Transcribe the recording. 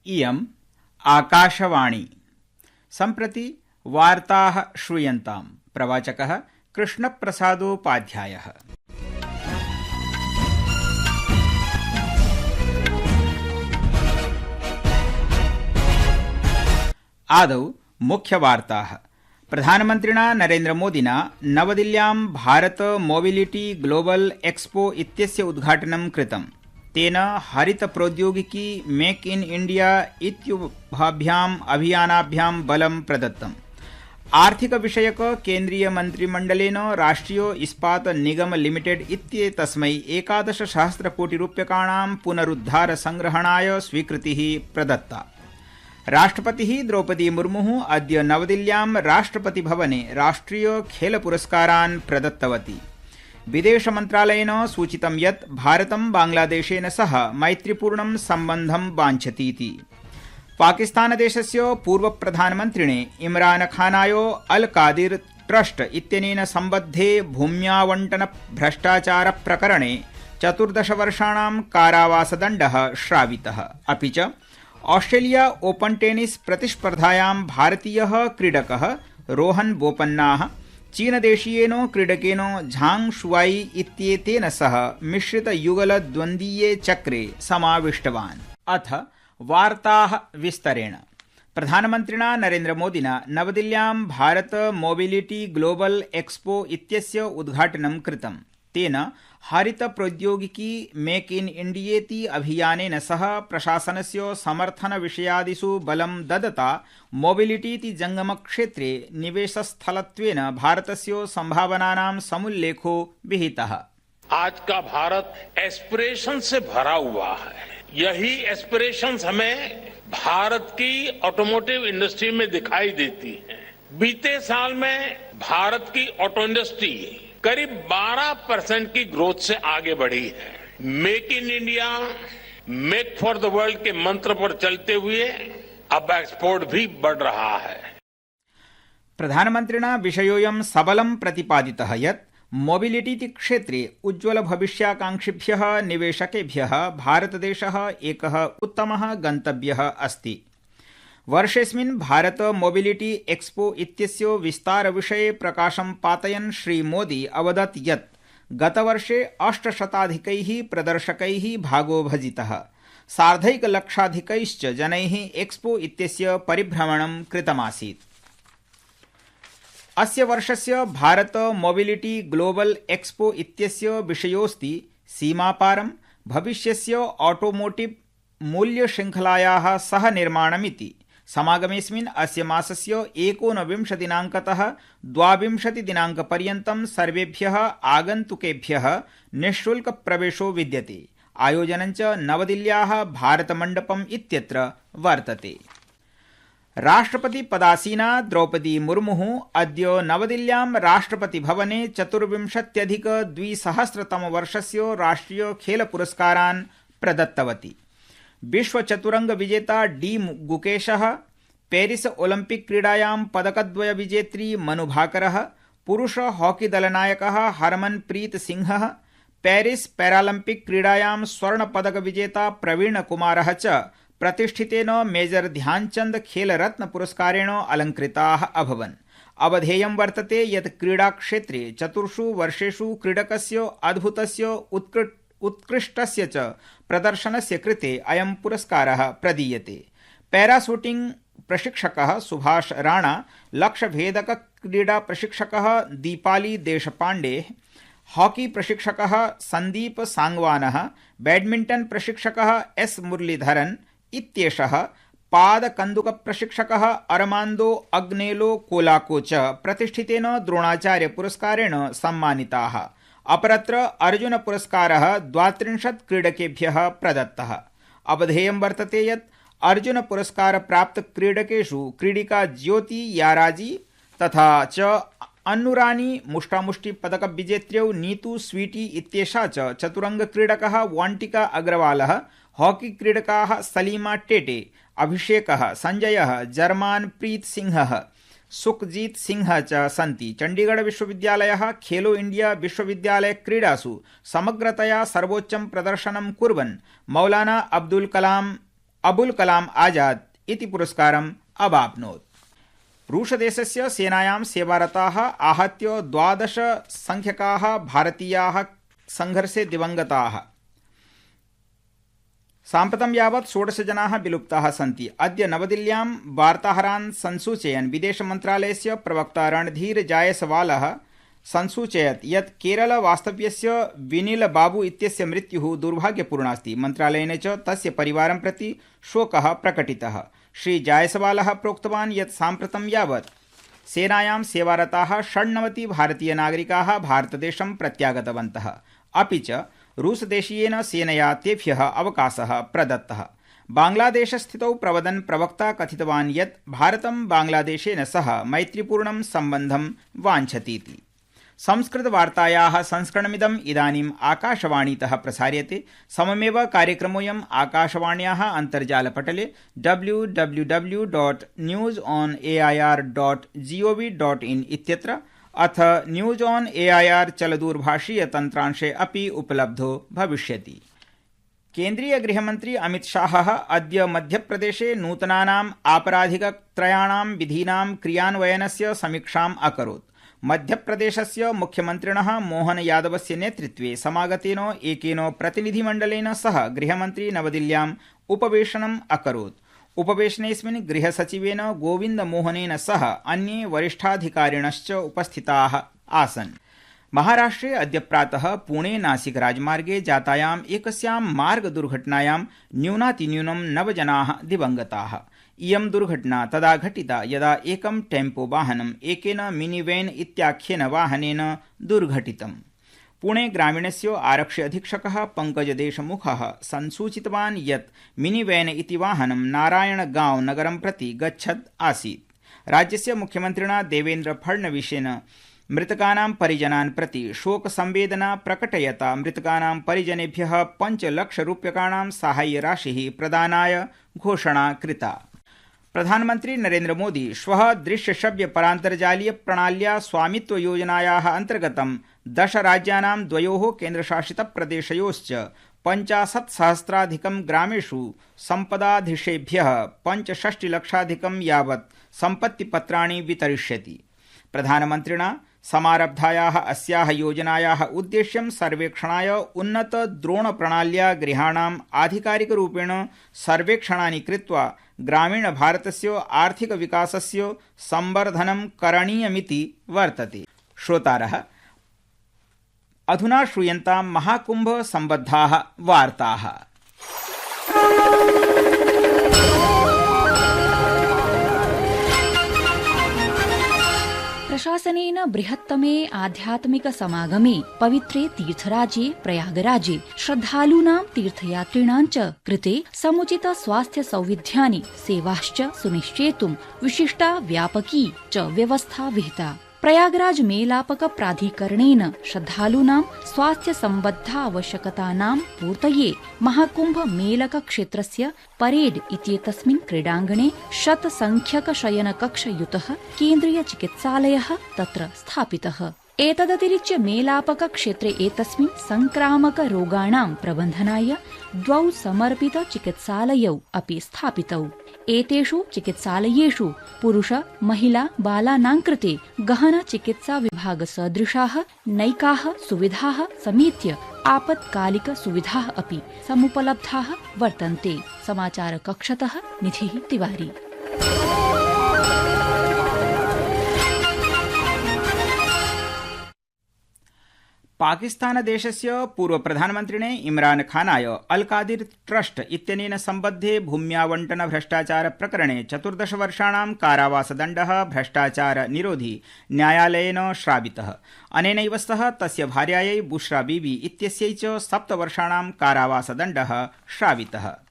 इयम् आकाशवाणी। सम्प्रति वार्ताः श्रूयन्ताम्। प्रवाचकः कृष्णप्रसादोपाध्यायः। आदौ मुख्यवार्ताः। प्रधानमन्त्रिणा नरेन्द्रमोदिना नवदिल्ल्यां भारत मोबिलिटी ग्लोबल एक्सपो इत्यस्य उद्घाटनं कृतम्। तेन हरित प्रौद्योगिकी मेक इन इंडिया इत्युभाभ्याम् अभियानाभ्यां बलं प्रदत्तम्। आर्थिक विषयक केन्द्रीय मन्त्रिमण्डलेन राष्ट्रिय इस्पात निगम लिमिटेड इत्येतस्मै 11 सहस्रकोटिरूप्यकाणां पुनरुद्धार संग्रहणाय स्वीकृतिः प्रदत्ता। राष्ट्रपतिः द्रौपदी मुर्मुः अद्य नवदिल्ल्यां राष्ट्रपतिभवने राष्ट्रिय खेल पुरस्कारान् प्रदत्तवती। विदेश मन्त्रालयेन सूचितं यत् भारतं बांग्लादेशेन सह मैत्रीपूर्णं सम्बन्धं वाञ्छतीति। पाकिस्तानदेशस्य पूर्वप्रधानमन्त्रिणे इमरान खानाय अल कादिर ट्रस्ट इत्यनेन सम्बद्धे भूम्यावण्टन भ्रष्टाचार प्रकरणे 14 वर्षाणां कारावासदण्डः श्रावितः। अपि च ऑस्ट्रेलिया ओपन टेनिस प्रतिस्पर्धायां भारतीयः क्रीडकः रोहन बोपन्नाः चीनदेशीयेन क्रीडकेन झांग शुआई इत्येतेन सह मिश्रितयुगलद्वन्द्वीये चक्रे समाविष्टवान्। अथ वार्ताः विस्तरेण। प्रधानमन्त्रिणा नरेन्द्रमोदिना नवदिल्ल्यां भारत मोबिलिटी ग्लोबल एक्सपो इत्यस्य उद्घाटनं कृतम्। तेन हरित प्रौद्योगिकी मेक इन इंडियेति अभियानेन सह प्रशासनस्य समर्थन विषयादिषु बलं ददता मोबिलिटीति जंगमक्षेत्रे निवेशस्थलत्वेन भारतस्य संभावनानां समुल्लेखो विहितः। आज का भारत एस्पिरेशन से भरा हुआ है। यही एस्पिरेशंस हमें भारत की ऑटोमोटिव इंडस्ट्री में दिखाई देती है। बीते साल में भारत की ऑटो इंडस्ट्री करीब 12% की ग्रोथ से आगे बढ़ी है। मेक इन इंडिया, मेक फॉर द वर्ल्ड के मंत्र पर चलते हुए अब एक्सपोर्ट भी बढ़ रहा है। प्रधानमन्त्रिणा विषयोऽयं सबलं प्रतिपादितः यत् मोबिलिटी क्षेत्रे उज्ज्वल भविष्याकांक्षिभ्यः निवेशकेभ्यः भारतदेशः एकः उत्तमः गन्तव्यः अस्ति। वर्षेऽस्मिन् भारत मोबिलिटी एक्सपो इत्यस्य विस्तारविषये प्रकाशं पातयन् श्रीमोदी अवदत् यत् गतवर्षे 800 प्रदर्शकैः भागो भजितः। 1.5 लक्षाधिकैश्च जनैः एक्सपो इत्यस्य परिभ्रमणं कृतमासीत्। अस्य वर्षस्य भारत मोबिलिटी ग्लोबल एक्सपो इत्यस्य विषयोऽस्ति सीमापारं भविष्यस्य ऑटोमोटिव मूल्यशृङ्खलायाः सह निर्माणमिति। समागमेऽस्मिन् अस्य मासस्य 19 दिनाङ्कतः 22 दिनाङ्कपर्यन्तं सर्वेभ्यः आगन्तुकेभ्यः निःशुल्क प्रवेशो विद्यते। आयोजनं च नवदिल्ल्याः भारतमण्डपम् इत्यत्र वर्तते। राष्ट्रपति पदासीना द्रौपदी मुर्मुः अद्य नवदिल्ल्यां राष्ट्रपतिभवने 24,200 राष्ट्रिय खेल पुरस्कारान् प्रदत्तवती। विश्व चतुरंग विजेता डी गुकेशः, पेरिस ओलंपिक क्रीडायां पदकद्वय विजेत्री मनु भाकरः, पुरुष हॉकी दलनायकः हरमनप्रीत सिंहः, पेरिस पैरालंपिक क्रीडायां स्वर्ण पदक विजेता प्रवीण कुमारः च प्रतिष्ठितेन मेजर ध्यानचंद खेल रत्न पुरस्कारेण अलंकृताः अभवन्। अवधेयं वर्तते यत् क्रीडाक्षेत्रे 4 वर्षेषु क्रीडकस्य अद्भुतस्य उत्कृष्टस्य च प्रदर्शनस्य कृते अयं पुरस्कारः प्रदीयते। पैराशूटिंग प्रशिक्षकः सुभाष राणा, लक्ष्यभेदक क्रीडा प्रशिक्षकः दीपाली देशपांडे, हॉकी प्रशिक्षकः संदीप सांगवानः, बैडमिंटन प्रशिक्षकः एस मुरलीधरन इत्येषः, पादकन्दुक प्रशिक्षकः अरमान्दो अग्नेलो कोलाको च प्रतिष्ठितेन द्रोणाचार्य पुरस्कारेण सम्मानिताः। अपरत्र अर्जुन पुरस्कारः 32 क्रीडकेभ्यः प्रदत्तः। अवधेयं वर्तते यत् अर्जुन पुरस्कार प्राप्त क्रीडकेषु क्रीडिका ज्योति याराजी तथा च अन्नुरानी मुष्टामुष्टि पदक विजेत्र्यौ नीतू स्वीटी इत्येषा च चतुरंग क्रीडकः वांटिका अग्रवालः, हॉकी क्रीडकाः सलीमा टेटे, अभिषेकः संजयः, जर्मान प्रीत सिंहः, सुखजीत सिंह च सन्ति। चंडीगढ़ विश्वविद्यालयः खेलो इंडिया विश्वविद्यालय क्रीडासु समग्रतया सर्वोच्चं प्रदर्शनं कुर्वन् मौलाना अब्दुल कलाम अबुल कलाम आजाद इति पुरस्कारम् अवाप्नोत्। रूसदेशस्य सेनायां सेवारताः आहत्य 12 संख्यकाः भारतीयाः संघर्षे दिवंगताः। साम्प्रतं यावत् 16 जनाः विलुप्ताः सन्ति। अद्य नवदिल्ल्यां वार्ताहरान् संसूचयन् विदेशमन्त्रालयस्य प्रवक्ता रणधीर जायसवालः संसूचयत् यत् केरल वास्तव्यस्य विनिल बाबू इत्यस्य मृत्युः दुर्भाग्यपूर्णास्ति। मन्त्रालयेन च तस्य परिवारं प्रति शोकः प्रकटितः। श्री जायसवालः प्रोक्तवान् यत् साम्प्रतं यावत् सेनायां सेवारताः 96 भारतीयनागरिकाः भारतदेशं प्रत्यागतवन्तः। अपि च रूसदेशीयेन सेनया तेभ्यः अवकाशः प्रदत्तः। बांग्लादेशस्थितौ प्रवदन् प्रवक्ता कथितवान् यत् भारतं बांग्लादेशेन सह मैत्रीपूर्णं सम्बन्धं वाञ्छतीति। संस्कृतवार्तायाः संस्करणमिदम् इदानीम् आकाशवाणीतः प्रसार्यते। सममेव कार्यक्रमोऽयम् आकाशवाण्याः अन्तर्जालपटले www.newsonair.gov.in इत्यत्र अथ न्यूज ऑन एआईआर चलदूरभाषीय तन्त्रांशे अपि उपलब्धो भविष्यति। केन्द्रीय गृहमन्त्री अमित शाहः अद्य मध्यप्रदेशे नूतनानाम् आपराधिकत्रयाणां विधीनां क्रियान्वयनस्य समीक्षाम् अकरोत्। मध्यप्रदेशस्य मुख्यमन्त्रिणः मोहन यादवस्य नेतृत्वे समागतेन एकेन प्रतिनिधिमण्डलेन सह गृहमन्त्री नवदिल्ल्याम् उपवेशनम् अकरोत्। उपवेशनेऽस्मिन् गृहसचिवेन गोविन्द मोहनेन सह अन्ये वरिष्ठाधिकारिणश्च उपस्थिताः आसन्। महाराष्ट्रे अद्य प्रातः पुणे नासिक राजमार्गे जातायाम् एकस्यां मार्गदुर्घटनायां न्यूनातिन्यूनं 9 जनाः दिवंगताः। इयं दुर्घटना तदा घटिता यदा एकं टेम्पो वाहनम् एकेन मिनिवैन इत्याख्येन वाहनेन दुर्घटितम्। पुणे ग्रामीणस्य आरक्षि अधीक्षकः पंकज देशमुखः संसूचितवान् यत् मिनिवैन इति वाहनं नारायणगांव नगरं प्रति गच्छत् आसीत्। राज्यस्य मुख्यमन्त्रिणा देवेन्द्र फडणवीसेन मृतकानां परिजनान् प्रति शोकसंवेदना प्रकटयता मृतकानां परिजनेभ्यः 5 लक्षरूप्यकाणां साहाय्यराशिः प्रदानाय घोषणा कृता। प्रधानमन्त्री नरेन्द्र मोदी श्वः दृश्यश्रव्य परान्तर्जालीय प्रणाल्या स्वामित्व योजनायाः अन्तर्गतं 10 राज्यानां 2 केन्द्रशासितप्रदेशयोश्च 65,000 ग्रामेषु सम्पदाधीशेभ्यः 65 लक्षाधिकं यावत् सम्पत्तिपत्राणि वितरिष्यति। प्रधानमन्त्रिणा समारब्धायाः अस्याः योजनायाः उद्देश्यं सर्वेक्षणाय उन्नत द्रोणप्रणाल्या गृहाणाम् आधिकारिकरूपेण सर्वेक्षणानि कृत्वा ग्रामीणभारतस्य आर्थिकविकासस्य संवर्धनं करणीयमिति वर्तते। श्रोतारः, अधुना श्रूयन्तां महाकुम्भ सम्बद्धाः वार्ताः। प्रशासनेन बृहत्तमे आध्यात्मिक समागमे पवित्रे तीर्थराजे प्रयागराजे श्रद्धालूनां तीर्थयात्रिणां च कृते समुचित स्वास्थ्य सौविध्यानि सेवाश्च सुनिश्चेतुं विशिष्टा व्यापकी च व्यवस्था विहिता। प्रयागराज मेलापक प्राधिकरणेन श्रद्धालूनां स्वास्थ्य सम्बद्धा आवश्यकतानां पूर्तये महाकुम्भ मेलक क्षेत्रस्य परेड इत्येतस्मिन् क्रीडाङ्गणे 100 संख्यक शयनकक्षयुतः केन्द्रीय चिकित्सालयः तत्र स्थापितः। एतदतिरिच्य मेलापक क्षेत्रे एतस्मिन् संक्रामक रोगाणां प्रबन्धनाय 2 समर्पित चिकित्सालयौ अपि स्थापितौ। एतेषु चिकित्सालयेषु पुरुष महिला बालानां कृते गहन चिकित्सा विभाग सदृशाः नैकाः सुविधाः समेत्य आपत्कालिक सुविधाः अपि समुपलब्धाः वर्तन्ते। समाचार कक्षतः निधिः तिवारी। पाकिस्तानदेशस्य पूर्वप्रधानमन्त्रिणे इमरान खानाय अल कादिर ट्रस्ट इत्यनेन सम्बद्धे भूम्यावण्टन भ्रष्टाचार प्रकरणे 14 वर्षाणां कारावासदण्डः भ्रष्टाचार निरोधि न्यायालयेन श्रावितः। अनेनैव सह तस्य भार्यायै बुशरा बीबी इत्यस्यै च 7 वर्षाणां कारावासदण्डः श्रावितः।